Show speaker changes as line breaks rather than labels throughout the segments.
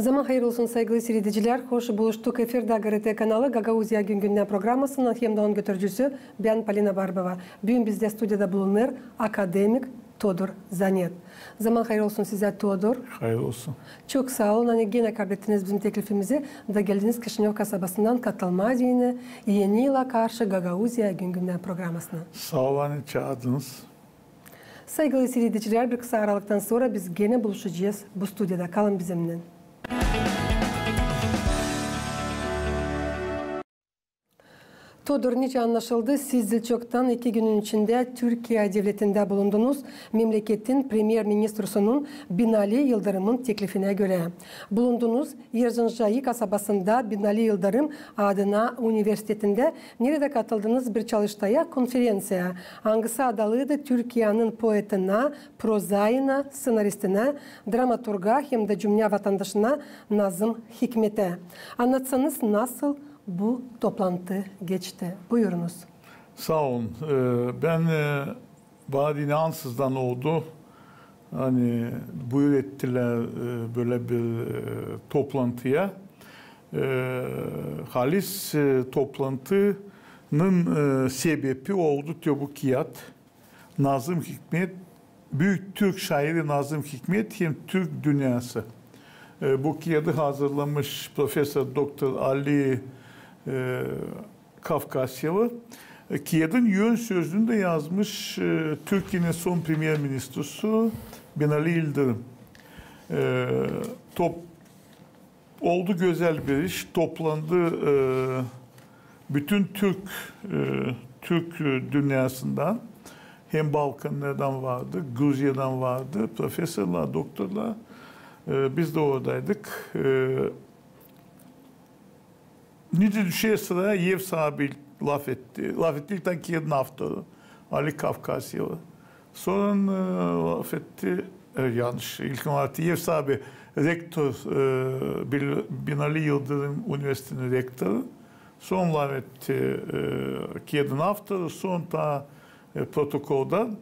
Zaman hayır olsun saygılı seyrediciler. Hoş buluştuk. Efirde GRT kanalı Gagauzya Güngünden programmasının hem de onun götürücüsü ben Polina Barbova. Bugün bizde stüdyoda bulunur akademik Todor Zanet. Zaman hayır olsun size Todor.
Hayır olsun.
Çok sağ olun. Hani gene kabul ettiniz bizim teklifimizi. Da geldiniz Kışınov kasabasından katılma diyene yeni yıla karşı Gagauzya Güngünden programmasına.
Sağ olun, çağırdınız.
Saygılı seyrediciler, bir kısa aralıktan sonra biz gene buluşacağız bu stüdyoda. Kalın bizimle. Todor, nice anlaşıldı. Siz de çoktan 2 günün içinde Türkiye devletinde bulundunuz. Memleketin Premier Ministrosu'nun Binali Yıldırım'ın teklifine göre. Bulundunuz Erzincan kasabasında Binali Yıldırım adına üniversitetinde. Nerede katıldınız bir çalıştaya, konferansiya? Hangisi adalıydı Türkiye'nin poetine, prozayına, senaristine, dramaturga hem de cümle vatandaşına Nazım Hikmet'e. Anlatsanız nasıl bu toplantı geçti? Buyurunuz.
Sağ olun. Ben Badine ansızdan oldu. Hani buyur ettiler böyle bir toplantıya. Halis toplantının sebebi oldu Töbukiyat. Nazım Hikmet, büyük Türk şairi Nazım Hikmet hem Türk dünyası. Bu kağıdı hazırlamış Profesör Doktor Ali Kafkasyalı. Kağıdın yön sözünü de yazmış Türkiye'nin son Premier Ministrosu Binali Yıldırım. Oldu güzel bir iş. Toplandı bütün Türk dünyasından, hem Balkanlardan vardı, Gruzya'dan vardı, profesörler, doktorlar. Biz de oradaydık. Nice düşeye sıra ev sahibi laf etti. Laf ettikten kağıdın avtoru Ali Kafkasyalı. Sonra laf etti, yanlış, ilk olarak ev sahibi rektör Binali Yıldırım Üniversitesi'nin rektörü. Son laf etti kağıdın avtoru, son da protokoldan.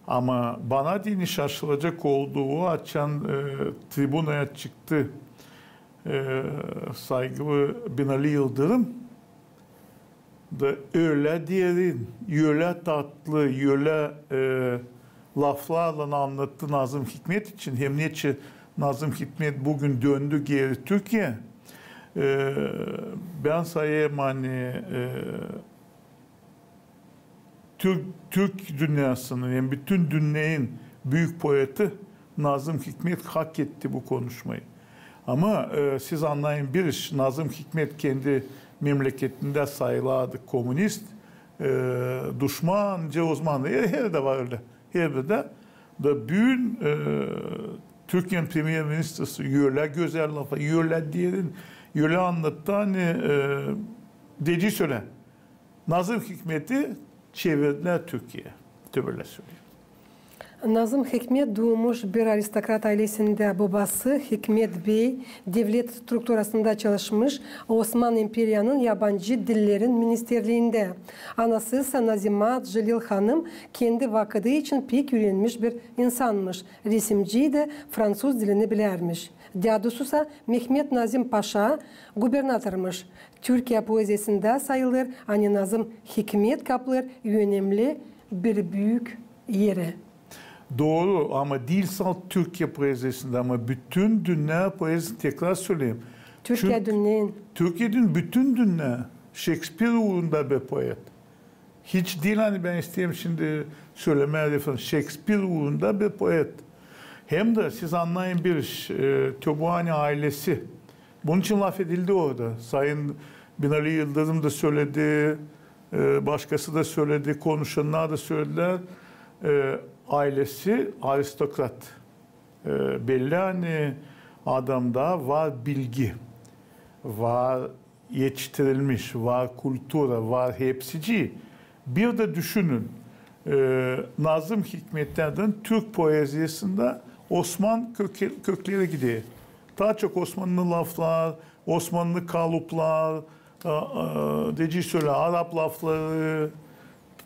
Ama bana dini şaşılacak olduğu açan tribunaya çıktı saygılı Binali Yıldırım da öyle derin, öyle tatlı, öyle laflarla anlattı Nazım Hikmet için. Hem niçin Nazım Hikmet bugün döndü geri Türkiye. Ben sayayım hani Türk dünyasının, yani bütün dünyanın büyük poeti Nazım Hikmet hak etti bu konuşmayı. Ama siz anlayın bir iş, Nazım Hikmet kendi memleketinde sayılardı komünist, düşmanca uzmanı, her de var öyle. Her de büyün Türkiye'nin Premier Ministrosu öyle güzel lafa, öyle diyelim, öyle anlattı hani dediği söyle. Nazım Hikmet'i çevirdiler Türkiye'ye. Böyle söyleyeyim.
Nazım Hikmet doğmuş bir aristokrat ailesinde. Babası Hikmet Bey devlet strukturasında çalışmış, Osmanlı İmperyası'nın yabancı dillerin ministerliğinde. Anası ise Nazimat Jalil Hanım kendi vakıdı için pek öğrenmiş bir insanmış. Resimciyi de Fransız dilini bilermiş. Dadısı ise Mehmet Nazim Paşa gubernatörmüş. Türkiye poezisinde sayılır. Hani Nazım Hikmet kaplar önemli bir büyük yere.
Doğru ama dilsal Türkiye poezisinde ama bütün dünya poezisini tekrar söyleyeyim. Türkiye'nin bütün dünya Shakespeare uğrunda bir poet. Hiç değil hani ben isteyeyim şimdi söylemeye falan. Shakespeare uğrunda bir poet. Hem de siz anlayın bir iş, Töbuhani ailesi. Bunun için laf edildi orada. Sayın Binali Yıldırım da söyledi, başkası da söyledi, konuşanlar da söylediler. Ailesi aristokrat. Belli hani adamda var bilgi, var yetiştirilmiş, var kültürü, var hepsici. Bir de düşünün, Nazım Hikmetlerden Türk poezisinde Osman kökleri gidiyor. Daha çok Osmanlı laflar, Osmanlı kalıplar, dediği söyle Arap lafları,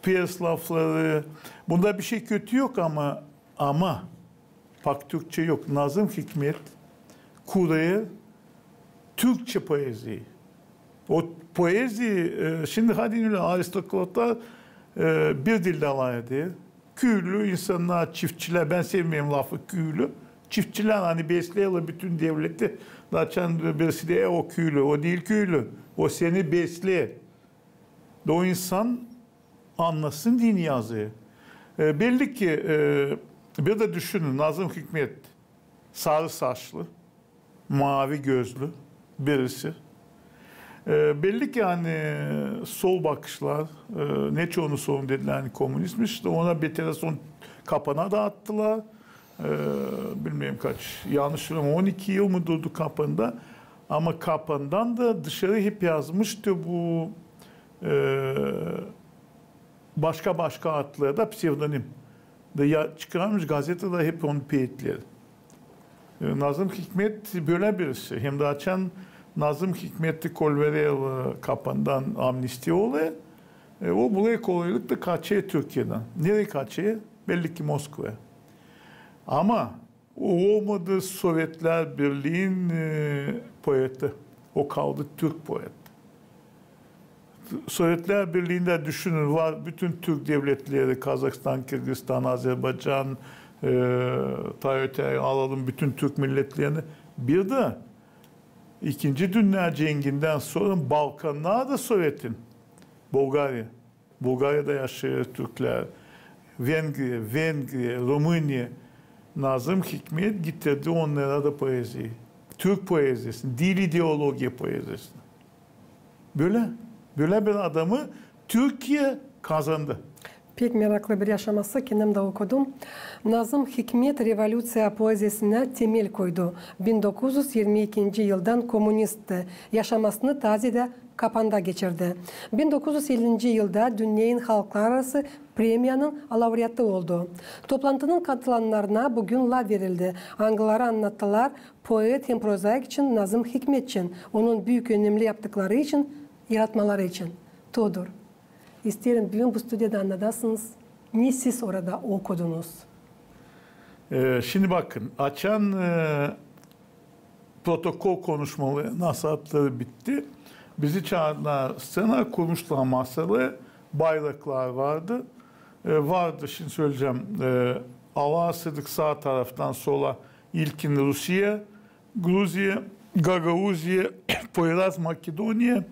Pers lafları. Bunda bir şey kötü yok ama Pak Türkçe yok. Nazım Hikmet Kure'ye Türkçe poezi. O poezi, şimdi hadi öyle aristokratlar bir dilde alay ediyor. Köylü insanlar, çiftçiler, ben sevmiyorum lafı köylü. Çiftçiler hani besliyorlar bütün devleti. Zaten birisi de o köylü, o değil köylü. O seni besliyor. O insan anlasın dini yazıyı. Belli ki bir de düşünün Nazım Hikmet sarı saçlı, mavi gözlü birisi. Belli ki hani sol bakışlar, ne çoğunu sorun dediler hani komünistmiş de ona betere son kapana da attılar. Bilmiyorum kaç, yanlış söylüyorum 12 yıl mı durdu kapında. Ama kapandan da dışarı hep yazmıştı bu başka adları da psevdonim. Çıkarmış gazetede hep onu peyitler. Nazım Hikmet böyle birisi. Hem de açan Nazım Hikmet'i Kolverel kapandan amnisti oluyor. O buraya kolaylıkla kaçıyor Türkiye'den. Nereye kaçıyor? Belli ki Moskova'ya. Ama o olmadı Sovyetler Birliği'nin poeti. O kaldı Türk poet. Sovyetler Birliği'nde düşünün var bütün Türk devletleri Kazakistan, Kırgızistan, Azerbaycan, alalım bütün Türk milletlerini. Bir de İkinci Dünya Cengi'nden sonra Balkanlar da Sovyet'in. Bulgarya. Bulgarya'da yaşıyor Türkler. Vengriya, Romanya. Nazım Hikmet getirdi onlara da poeziyi. Türk poezisini, dil ideoloji poezisini. Böyle bir adamı Türkiye kazandı.
Pek meraklı bir yaşaması kendim de okudum. Nazım Hikmet revolüsya poezisine temel koydu. 1922 yıldan komünistti. Yaşamasını tazede kapanda geçirdi. 1950 yılda Dünyanın Halklar Arası Premiyanın laureatı oldu. Toplantının katılanlarına bugün la verildi. Angıları anlattılar. Poet hem prozaik için Nazım Hikmet için, onun büyük önemli yaptıkları için, yaratmaları için. Todor. İsterim bugün bu stüdyoda anlatasınız. Ne siz orada okudunuz?
Şimdi bakın, açan protokol konuşmaları, nasihatleri bitti. Bizi çağırdılar, sena kurmuşlar masalı, bayraklar vardı. Vardı, şimdi söyleyeceğim. Allah'a Sıdık sağ taraftan sola ilkin Rusya, Gruzya, Gagauzya, Poyraz Makedonya,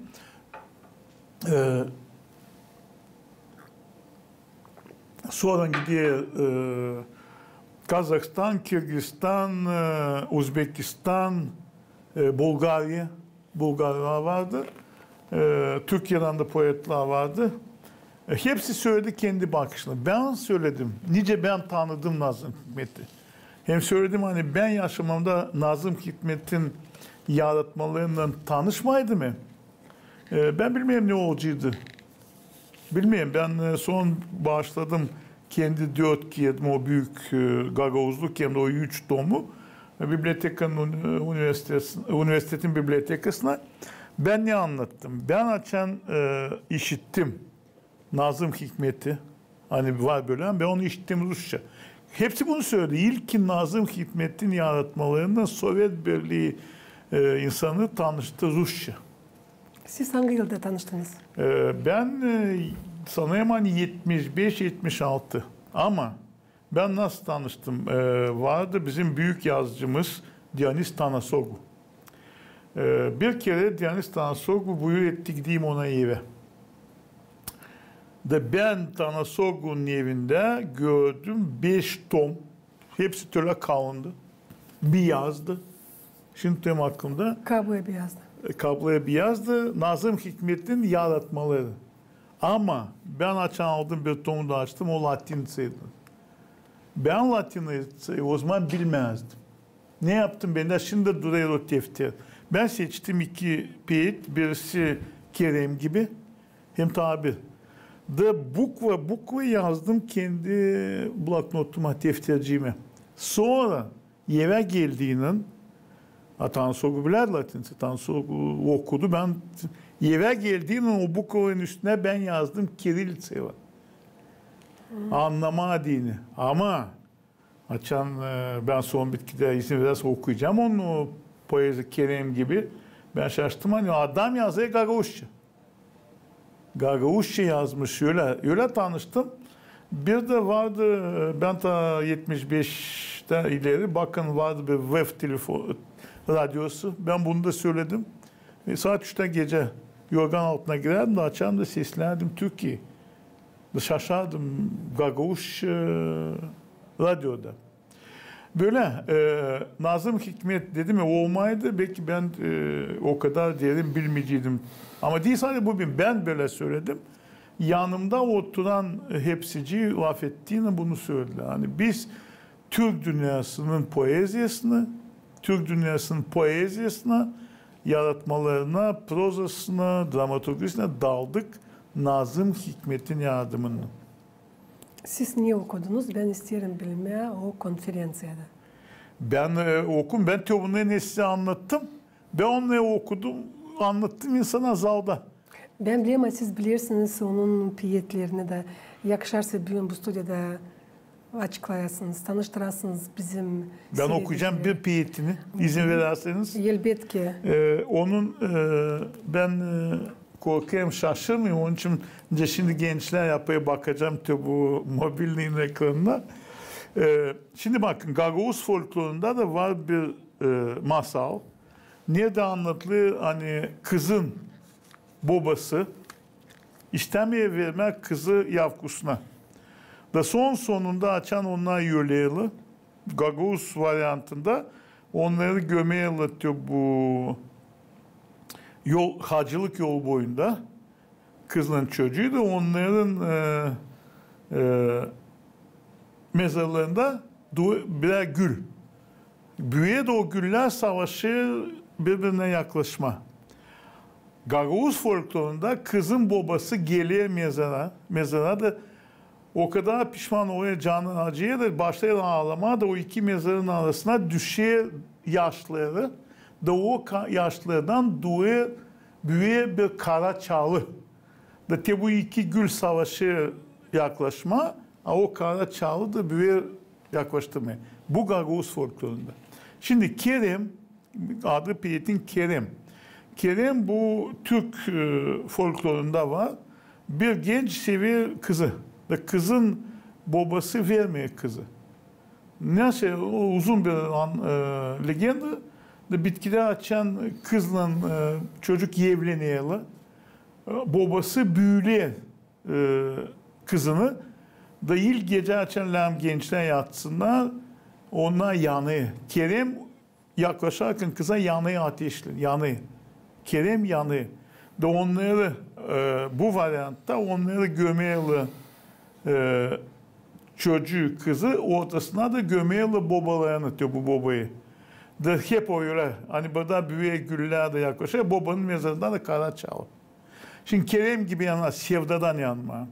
sonra gidiyor Kazakistan, Kırgızistan, Uzbekistan, Bulgarya. Bulgarlar vardı. Türkiye'den de poetler vardı. Hepsi söyledi kendi bakışını. Ben söyledim. Nice ben tanıdım Nazım Hikmet'i. Hem söyledim hani ben yaşamamda Nazım Hikmet'in yaratmalarından tanışmaydı mı? Ben bilmiyorum ne olacağıydı. Bilmiyorum. Ben son başladım kendi 4 kiyedim o büyük Gagavuzluk hem de o 3 tomu üniversitetin bibliotekasına. Ben ne anlattım? Ben açan işittim Nazım Hikmet'i. Hani var böyle ben onu işittim Rusça. Hepsi bunu söyledi. İlkin Nazım Hikmet'in yaratmalarında Sovyet Birliği insanı tanıştı Rusça. Siz
hangi yılda tanıştınız?
Ben sanıyorum hani 75-76 ama ben nasıl tanıştım? Vardı bizim büyük yazıcımız Dionys Tanasogu. Bir kere Dionys Tanasogu buyur etti gideyim ona eve. Ben Tanasogu'nun evinde gördüm 5 tom. Hepsi töle kalındı. Bir yazdı. Şimdi tem hakkında.
Kabloya bir yazdı.
Kabloya bir yazdı. Nazım Hikmet'in yaratmaları. Ama ben aldım bir tomu da açtım. O Latinceydi. Ben Latinceyi o zaman bilmezdim. Ne yaptım ben de? Şimdi duruyor o defter. Ben seçtim 2 peyit. Birisi Kerem gibi. Hem tabir. Bukva yazdım kendi bloknotuma, defterciğime. Sonra eve geldiğinin Tansogu bilir Latince. Tansogu okudu. Ben eve geldiğinin o bukvanın üstüne ben yazdım Kirilice var. Anlama dini. Ama açan ben son bitkide izin verirse okuyacağım onu poezi Kerem gibi. Ben şaştım hani adam yazıyor Gagauşça. Gagauşça yazmış öyle tanıştım. Bir de vardı ben ta 75'te ileri bakın vardı bir web telefon radyosu. Ben bunu da söyledim. Saat 3'te gece yorgan altına girerdim de açardım da seslerdim Türkiye. Şaşardım Gagauz radyoda. Böyle Nazım Hikmet dedim ya olmaydı belki ben o kadar derin bilmeyecektim. Ama değil sadece bugün ben böyle söyledim. Yanımda oturan hepsici laf ettiğini bunu söylediler. Hani biz Türk dünyasının poezyasına, yaratmalarına, prozasına, dramaturgisine daldık Nazım Hikmet'in yardımını.
Siz niye okudunuz? Ben isterim bilmeye o konferansiyada.
Ben teorinin size anlattım. Ben onu okudum, anlattım insan azaldı.
Ben biliyorum siz bilirsiniz onun piyetlerini de yakışarsa bugün bu stüdyoda açıklayasınız, tanıştırasınız bizim.
Ben okuyacağım bir piyetini izin verirseniz.
Elbet ki.
Onun ben korkuyorum şaşırmıyorum. Onun için şimdi gençler yapmaya bakacağım tabi bu mobilliğin ekranına. Şimdi bakın Gagauz folklorunda da var bir masal. Nerede anlatılıyor hani kızın babası istemeye vermek kızı yavkusuna. Da sonunda açan onlar yöleyelim. Gagauz varyantında onları gömeyelim diyor bu hacılık yol boyunda. Kızın çocuğu da onların mezarlarında birer gül. Büyüye de o güller savaşı birbirine yaklaşma. Gagauz folklorunda kızın babası geliyor mezara da o kadar pişman oluyor canı acıya da başlıyor ağlamaya da o iki mezarın arasına düşüyor yaşları da o yaşlardan büyüye bir kara çağlı. Da bu iki gül savaşı yaklaşma o kara çağlı da büyüye yaklaştırmaya. Bu Gagauz folklorunda. Şimdi Kerem adı piyetin Kerem. Kerem bu Türk folklorunda var. Bir genç seviyor kızı. Ve kızın babası vermiyor kızı. Neyse uzun bir legenda. Bitkiler açan kızla çocuk evleniyor. Babası büyülüyor kızını. Da ilk gece açan gençler yatsınlar. Onlar yanıyor. Kerem yaklaşarken kıza yanıyor ateşli. Yanıyor. Kerem yanıyor. Da onları bu varyantta onları gömeyle çocuğu kızı ortasına da gömeyle babalarını atıyor bu babayı. Da hep öyle. Hani burada büyük güller de yaklaşıyor. Babanın mezarından da kara çağlı. Şimdi Kerem gibi yanma, sevdadan yanma.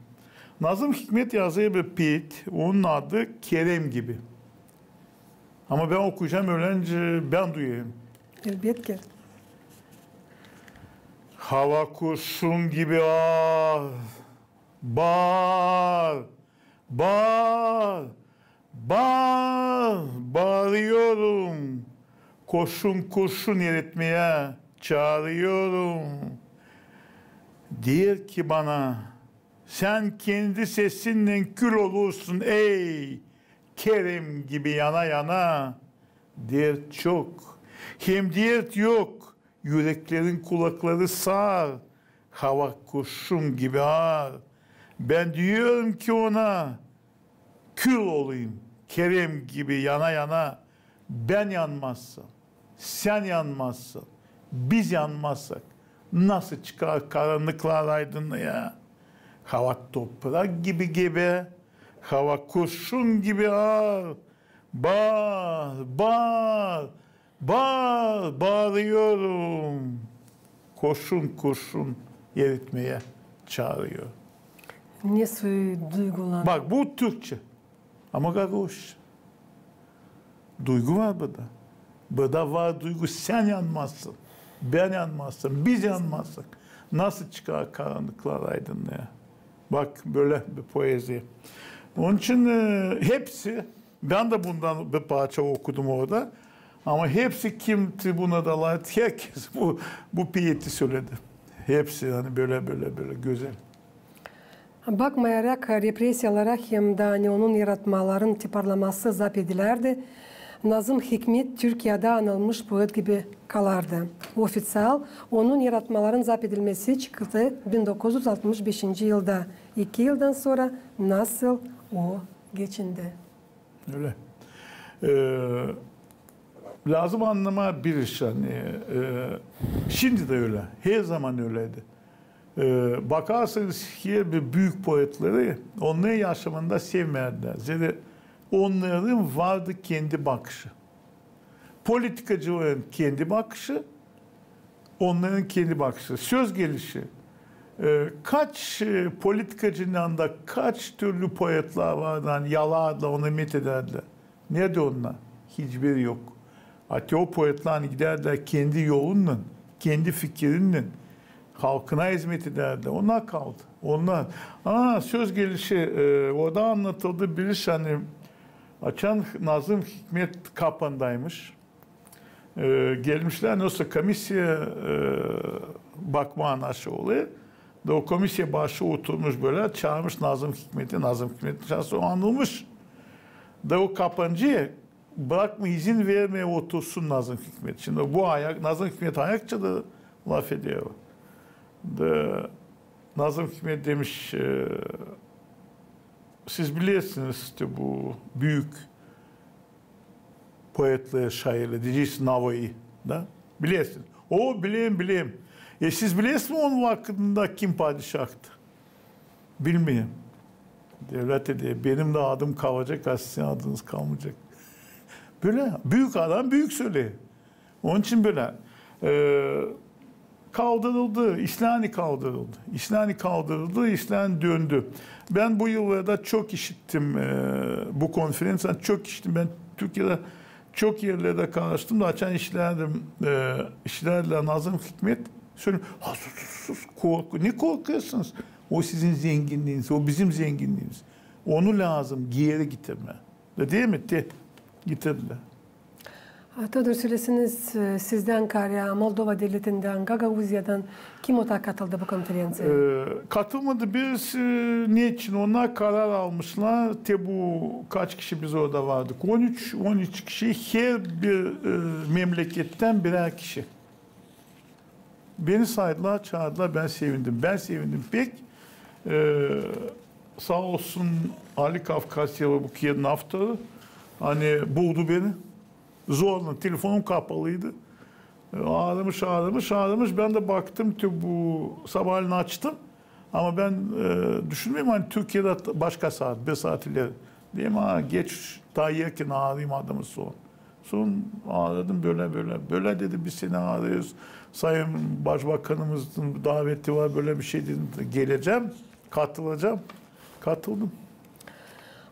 Nazım Hikmet yazıya bir piyet. Onun adı Kerem gibi. Ama ben okuyacağım öğrenci ben duyayım.
Elbet ki.
Hava kurşun gibi bağır, bağırıyorum. Kurşun eritmeye çağırıyorum. Diyor ki bana, sen kendi sesinle kül olursun ey Kerem gibi yana yana. Dert çok, hem dert yok. Yüreklerin kulakları sağır. Hava kurşun gibi ağır. Ben diyorum ki ona kül olayım. Kerem gibi yana yana. Ben yanmazsam, sen yanmazsın, biz yanmazsak nasıl çıkar karanlıklar aydınlığa? Hava toprak gibi gebe, hava kurşun gibi ağır. Bağırıyorum. Kurşun eritmeye çağırıyor.
Ne duygular.
Bak bu Türkçe. Ama Gagauz. Duygu var burada. Burada var duygu. Sen yanmazsın. Ben yanmazsın. Biz yanmazsak. Nasıl çıkar karanlıklar aydınlığa? Bak böyle bir poezi. Onun için hepsi, ben de bundan bir parça okudum orada. Ama hepsi kim tribuna dalar, herkes bu piyeti söyledi. Hepsi hani böyle güzel.
Bakmayarak represiyalara hem de hani onun yaratmaların tiparlaması zap edilerdi. Nazım Hikmet Türkiye'de anılmış poet gibi kalardı. Ofisyal onun yaratmaların zap edilmesi çıktı 1965 yılda. 2 yıldan sonra nasıl o geçindi?
Öyle. Lazım anlama bir iş hani. Şimdi de öyle. Her zaman öyleydi. Bakarsanız her bir büyük poetleri onların yaşamında sevmediler. Zira onların vardı kendi bakışı. Politikacıların kendi bakışı, onların kendi bakışı. Söz gelişi. Kaç politikacının yanında kaç türlü poetler vardı, hani yalarla onu met ederler. Nerede onlar? Hiçbiri yok. Hatta o poetler giderler kendi yolunla, kendi fikrinle halkına hizmet ederler. Onlar kaldı. Onlar. Söz gelişi orada anlatıldı bir iş hani açan Nazım Hikmet Kapan'daymış. Gelmişler nasıl komisya bakma anaşı oluyor. Da o komisya başı oturmuş böyle çağırmış Nazım Hikmet'i. Nazım Hikmet'in şansı o anılmış. Da o kapancıya bırakma izin vermeye otursun Nazım Hikmet. Şimdi bu Nazım Hikmet ayakça da laf ediyor. Da Nazım Hikmet demiş siz bilirsiniz işte bu büyük poetler, şairler diyeceksin Navai da bilirsiniz. O bileyim. Siz bilirsiniz onun hakkında kim padişahtı? Bilmiyorum. Devlet dedi benim de adım kalacak, sizin adınız kalmayacak. Böyle büyük adam büyük söylüyor. Onun için böyle kaldırıldı, İslani kaldırıldı. İslani döndü. Ben bu yıllarda çok işittim bu konferansdan çok işittim. Ben Türkiye'de çok yerlerde karıştım da açan işlerle Nazım Hikmet söylüyor. Sus, korku. Ne korkuyorsunuz? O sizin zenginliğiniz, o bizim zenginliğimiz. Onu lazım geri getirme. Değil mi? Getirdiler.
Todor söylesiniz sizden Karya, Moldova Devleti'nden, Gagavuzya'dan kim katıldı bu konferansa?
Katılmadı biz. Niçin? Onlar karar almışlar. Bu kaç kişi biz orada vardık? 13 kişi her bir memleketten birer kişi. Beni saydılar, çağırdılar. Ben sevindim pek. Sağ olsun Ali Kafkasyalı bu Kiev Nafta'ı hani buldu beni. Zorla telefonum kapalıydı. Ağlamış. Ben de baktım ki bu sabahleyin açtım. Ama ben düşünmüyorum hani Türkiye'de başka saat, 1 saat ileri. Diyeyim geç daha yerken ağrayayım adamı son. Son ağladım böyle dedi biz seni ağrıyoruz. Sayın Başbakanımızın daveti var böyle bir şey dedim. Geleceğim, katılacağım. Katıldım.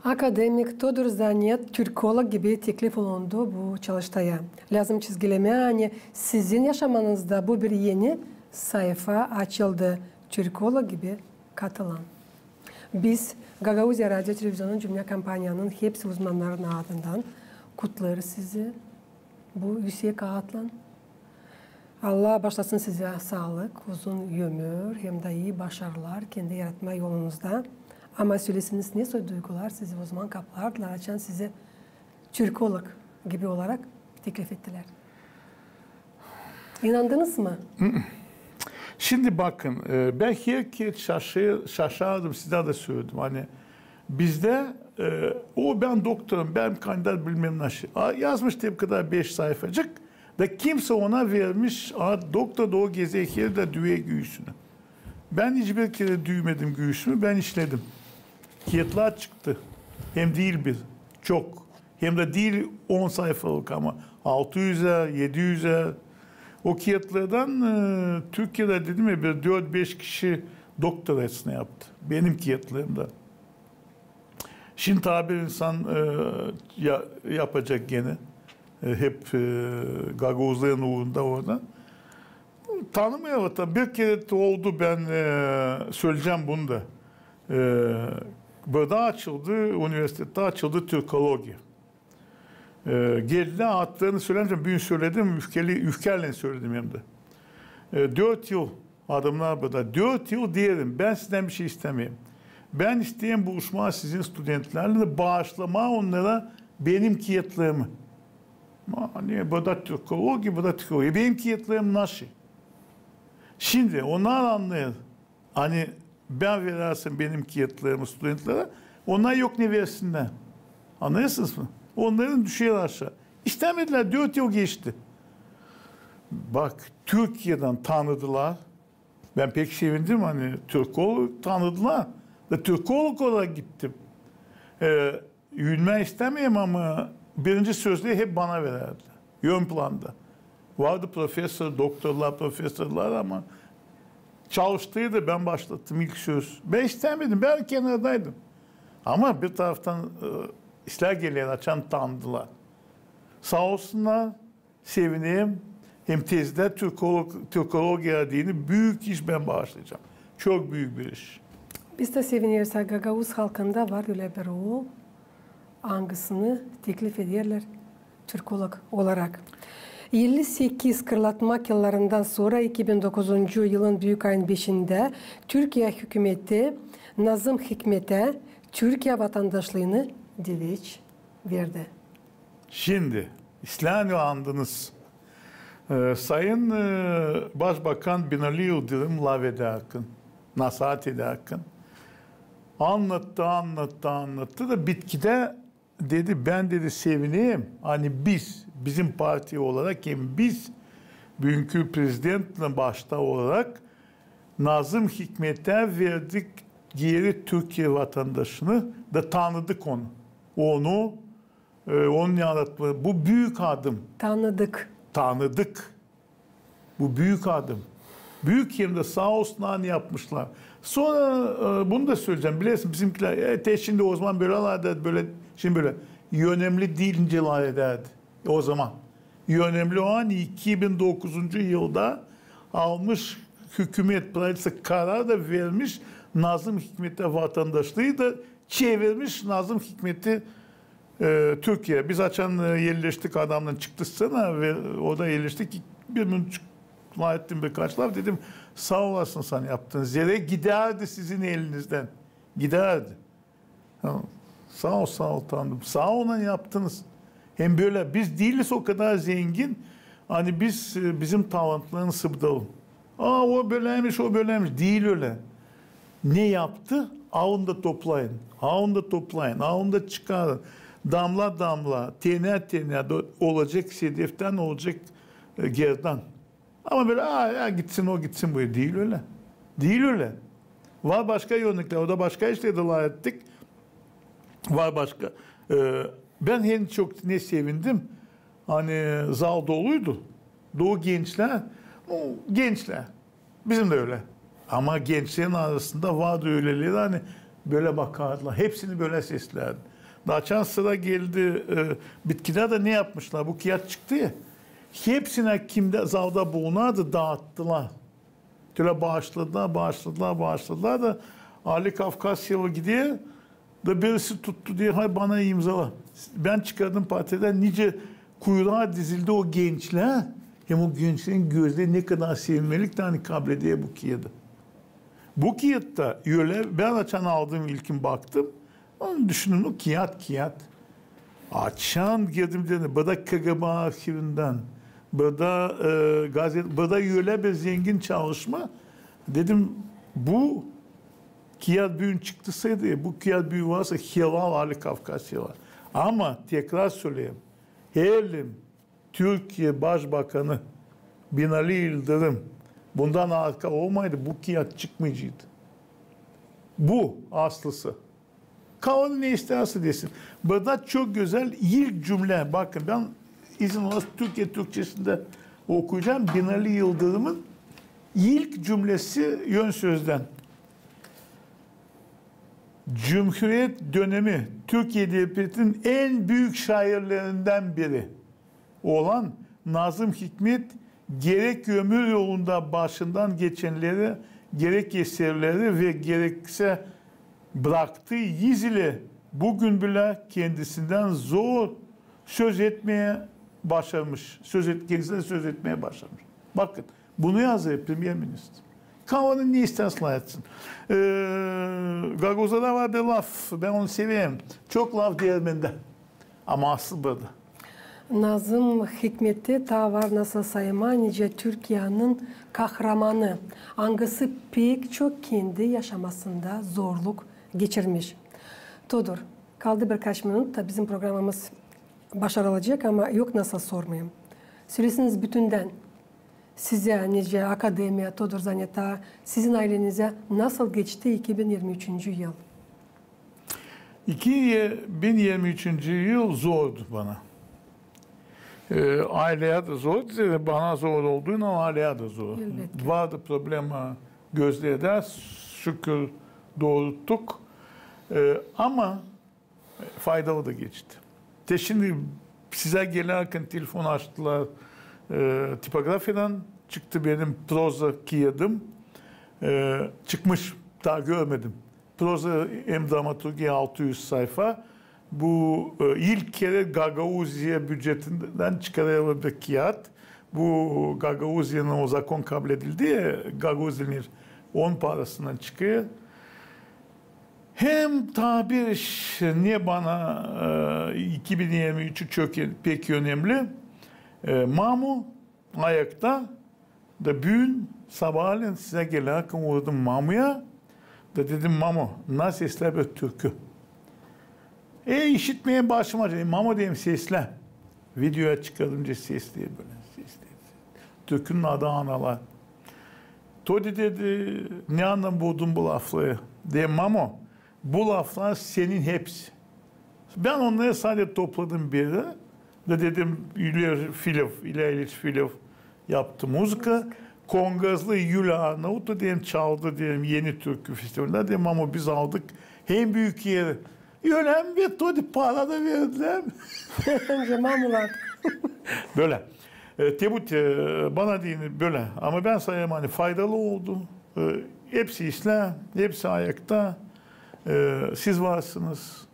Akademik Todor Zanyet Türkolog gibi teklif olundu bu çalıştaya. Lazım çizgileme hani sizin yaşamanızda bu bir yeni sayfa açıldı. Türkolog gibi katılan. Biz Gagavuzya Radyo Televizyonu Cümle Kampanyanın hepsi uzmanların adından kutlarız sizi. Bu yüksek ağıtla. Allah başlasın size sağlık, uzun ömür hem de iyi başarılar kendi yaratma yolunuzda. Ama söylesiniz ne duygular sizi o zaman kaplardılar açan size Türkolog gibi olarak teklif ettiler. İnandınız mı?
Şimdi bakın ben herkes şaşardım size de söyledim. Hani bizde ben doktorum ben kandidat bilmem ne yazmış tabi kadar 5 sayfacık da kimse ona vermiş doktor da o gezekeri de düğe göğüsünü. Ben hiçbir kere düğmedim göğüsümü ben işledim. Kiyetler çıktı. Hem değil çok. Hem de değil 10 sayfalık ama 600'er, 700'er. O kiyetlerden Türkiye'de dedim ya bir 4-5 kişi doktorasını yaptı. Benim kiyetlerimden. Şimdi tabi insan yapacak gene. Hep Gagavuzların uğrunda orada. Tanımıyor tabii. Bir kere oldu ben söyleyeceğim bunu da. Burada açıldı, üniversitede açıldı Türkoloji. Geldiler adlarını söylemeyeceğim. Bugün söyledim. Üfkerle söyledim hem de. 4 yıl adımlar burada. 4 yıl diyelim. Ben sizden bir şey istemeyeyim. Ben isteyen buluşma sizin studentlerle de bağışlama onlara benim kiyetlerimi. Hani bu da Türkologi, bu da Türkologi. Benim kiyetlerim nasıl? Şimdi onlar anlayır. Hani ben verirsin benim kiyetlerimi studentlere. Onlar yok ne versinler. Anlıyorsunuz mu? Onların düşüyor aşağı. İstemediler. 4 yıl geçti. Bak Türkiye'den tanıdılar. Ben pek sevindim hani Türkolog tanıdılar. Ve Türkolog olarak gittim. Yürüme istemeyeyim ama birinci sözleri hep bana verirdiler. Yön planda. Vardı profesör, doktorlar, profesörler ama çalıştıydı ben başlattım ilk söz. Ben istemedim. Ben kenardaydım. Ama bir taraftan işler geliyor açan tanıdılar. Sağ olsunlar. Sevineyim. Hem tezde Türkologiya dini büyük iş ben bağışlayacağım. Çok büyük bir iş.
Biz de seviniyoruz. Gagavuz halkında var öyle bir oğul. Hangisini teklif ederler Türkolog olarak. 58 kırlatmak yıllarından sonra 2009 yılın büyük ayın 5'inde Türkiye hükümeti Nazım Hikmet'e Türkiye vatandaşlığını diveç verdi.
Şimdi İslam'ı andınız. Sayın Başbakan Binali Yıldırım laf ederken, nasihat ederken anlattı da bitkide dedi ben dedi sevineyim. Hani bizim parti olarak hem biz bugünkü prezidentle başta olarak Nazım Hikmet'e verdik geri Türkiye vatandaşını da tanıdık onu. Onun yarattığı bu büyük adım. Tanıdık. Bu büyük adım. Büyük hem de sağ olsunlar yapmışlar. Sonra bunu da söyleyeceğim. Biliyorsun bizimkiler şimdi o zaman böyle şimdi böyle önemli deyinceler ederdi. O zaman. Önemli olan 2009. yılda almış hükümet karar da vermiş Nazım Hikmet'e vatandaşlığı da çevirmiş Nazım Hikmet'i Türkiye. Biz açan yerleştik adamdan çıktı sana ve o da yerleştik. Bir ettim birkaç laf dedim sağ olasın sen yaptın. Zere giderdi sizin elinizden. Giderdi. Sağ ol tanrım. Sağ olun yaptınız. Hem böyle biz değiliz o kadar zengin. Hani bizim talantlarını sıbdalım. O böyleymiş. Değil öyle. Ne yaptı? Ağında toplayın. Ağında çıkarın. Damla tane olacak sedeften olacak gerdan. Ama böyle gitsin bu. Değil öyle. Var başka yönlükler. O da başka işlerle ettik. Var başka. Ben en çok ne sevindim? Hani zal doluydu. Doğu gençler. Bizim de öyle. Ama gençlerin arasında vardı öyleleri hani böyle bakardılar. Hepsini böyle seslerdi. Daha sıra geldi. Bitkiler de ne yapmışlar? Bu kıyat çıktı ya. Hepsine kimde zavda bulunardı dağıttılar. Böyle bağışladılar da Ali Kafkasyalı gidiyor da birisi tuttu diye hay bana imzala. Ben çıkardım partiden nice kuyruğa dizildi o gençler. Hem o gençlerin gözleri ne kadar sevinmelik de hani kable diye bu kiyadı. Bu kiyatta öyle ben açan aldığım ilkin baktım. Onu düşünün o kiyat. Açan girdim dedi. Bu da KGB arşivinden. Bu da gazete. Öyle bir zengin çalışma. Dedim bu kiyat büyün çıktısaydı bu kiyat büyü varsa Hilal Ali Kafkasyalar. Ama tekrar söyleyeyim. Helim Türkiye Başbakanı Binali Yıldırım bundan arka olmaydı bu kiyat çıkmayacaktı. Bu aslısı. Kalanı ne isterse desin. Burada çok güzel ilk cümle. Bakın ben izin olmaz Türkiye Türkçesinde okuyacağım. Binali Yıldırım'ın ilk cümlesi yön sözden. Cumhuriyet dönemi Türkiye Edebiyatının en büyük şairlerinden biri olan Nazım Hikmet gerek ömür yolunda başından geçenleri, gerek eserleri ve gerekse bıraktığı iz ile bugün bile kendisinden zor söz etmeye başlamış. Kendisine söz etmeye başlamış. Bakın bunu yazıyor Premier Minister. Kavanın ne istersen etsin. Gagoza'da var bir laf. Ben onu seviyorum. Çok laf değermende. Ama asıl burada.
Nazım Hikmet'i ta var nasıl sayma nice Türkiye'nin kahramanı. Angası pek çok kendi yaşamasında zorluk geçirmiş. Todor, kaldı birkaç minut da bizim programımız başarılacak ama yok nasıl sormayayım. Söylesiniz bütünden size nice akademiye, Todor Zanyat'a, sizin ailenize nasıl geçti 2023. yıl?
2023. yıl zordu bana. Aileye de zor, bana zor olduğunu aileye de zor.
Elbette.
Vardı problemi gözlerde, şükür doğrulttuk. Ama faydalı da geçti. Şimdi size gelirken telefon açtılar, tipografyadan çıktı benim proza kağıdım. Çıkmış, daha görmedim. Proza hem dramaturgi 600 sayfa. Bu ilk kere Gagauziya bütçetinden çıkarılan bir kağıt. Bu Gagauziya'nın o zakon kabul edildi ya, Gagauziya'nın 10 parasından çıkıyor. Hem tabir niye bana 2023'ü çok pek önemli. Mamu ayakta da bugün sabahleyin size gelirken uğradım Mamu'ya. Da dedim Mamu nasıl sesler bir türkü. İşitmeye başlamadı. Mamu diyeyim sesle. Videoya çıkarınca ses diye böyle ses diye. Türkünün adı analar. Todi dedi ne anlam buldun bu lafları? Diye Mamu bu laflar senin hepsi. Ben onları sadece topladım bir yere. Da dedim İlyas Filov yaptı müzika. Kongazlı Yula Arnavut da diyelim çaldı diyelim yeni türkü festivalinde diyelim ama biz aldık hem büyük yeri. Yönem ve todi para da verdiler.
Önce mamular.
Böyle. Tebut bana değil böyle ama ben sayayım hani faydalı oldu. Hepsi işle, hepsi ayakta. Siz varsınız.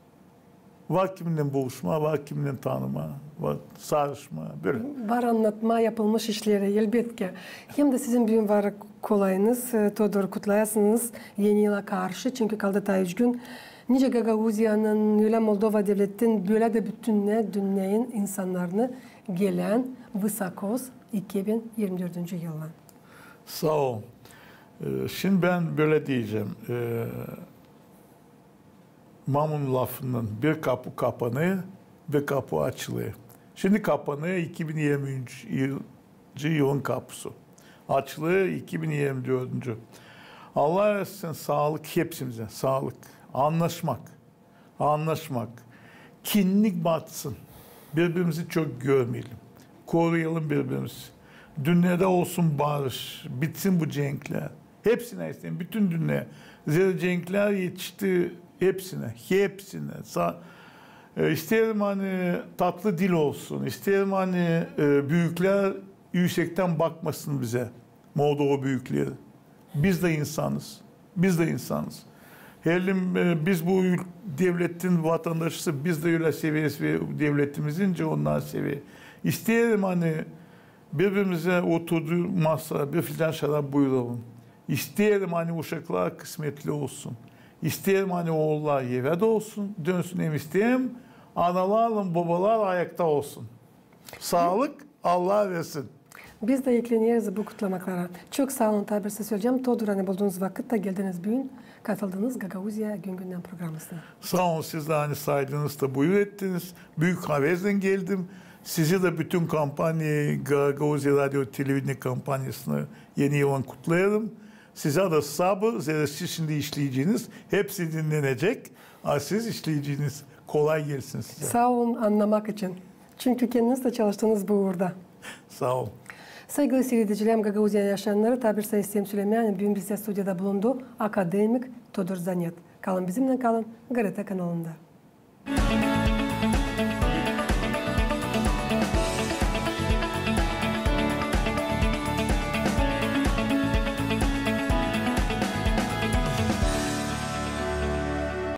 Var kiminle buluşma, var kiminle tanıma, var sarışma, böyle.
Var anlatma yapılmış işleri elbette. Hem de sizin büyün var kolayınız. Todor kutlayasınız yeni yıla karşı. Çünkü kaldı ta 3 gün. Nice Gagauziya'nın, öyle Moldova devletin böyle de bütün dünyanın insanlarını gelen Vysakoz 2024. yıla.
Sağ ol. Şimdi ben böyle diyeceğim. Mamun lafının bir kapı kapanıyor, bir kapı açılıyor. Şimdi kapanıyor 2023 yılın kapısı. Açılıyor 2024. Allah versin sağlık hepsimize. Sağlık. Anlaşmak. Kinlik batsın. Birbirimizi çok görmeyelim. Koruyalım birbirimizi. Dünyada olsun barış. Bitsin bu cenkler. Hepsine istedim. Bütün dünya. Zira cenkler yetişti hepsine. İsterim hani tatlı dil olsun. İsterim hani büyükler yüksekten bakmasın bize. Moldova büyükleri. Biz de insanız. Helim biz bu devletin vatandaşısı, biz de öyle seviyesi ve devletimizince onlar seviye. İsterim hani birbirimize oturduğu masa, bir filan şarap buyuralım. İsterim hani uşaklar kısmetli olsun. İsterim hani oğullar yevede olsun, dönsün hem isteyem. Analarla babalar ayakta olsun. Sağlık Allah versin.
Biz de ekleniyoruz bu kutlamaklara. Çok sağ olun tabirse söyleyeceğim. Todor hani bulduğunuz vakitte geldiniz bugün. Katıldınız Gagauzya Gün Gündem programısına.
Sağ olun siz de hani saydınız da buyur ettiniz. Büyük havezden geldim. Sizi de bütün kampanyayı Gagauzya Radyo Televizyon kampanyasını yeni yılın kutlayalım. Size de sabır, zira siz şimdi işleyeceğiniz hepsi dinlenecek. Siz işleyeceğiniz kolay gelsin size.
Sağ olun anlamak için. Çünkü kendiniz de çalıştınız bu uğurda.
Sağ olun.
Saygılı seyredicilerim, Gagauzya yaşayanları tabir sayısıyım Süleyman. Bugün bizde stüdyoda bulundu akademik Todor Zanyat. Kalın bizimle kalın. Gareta kanalında.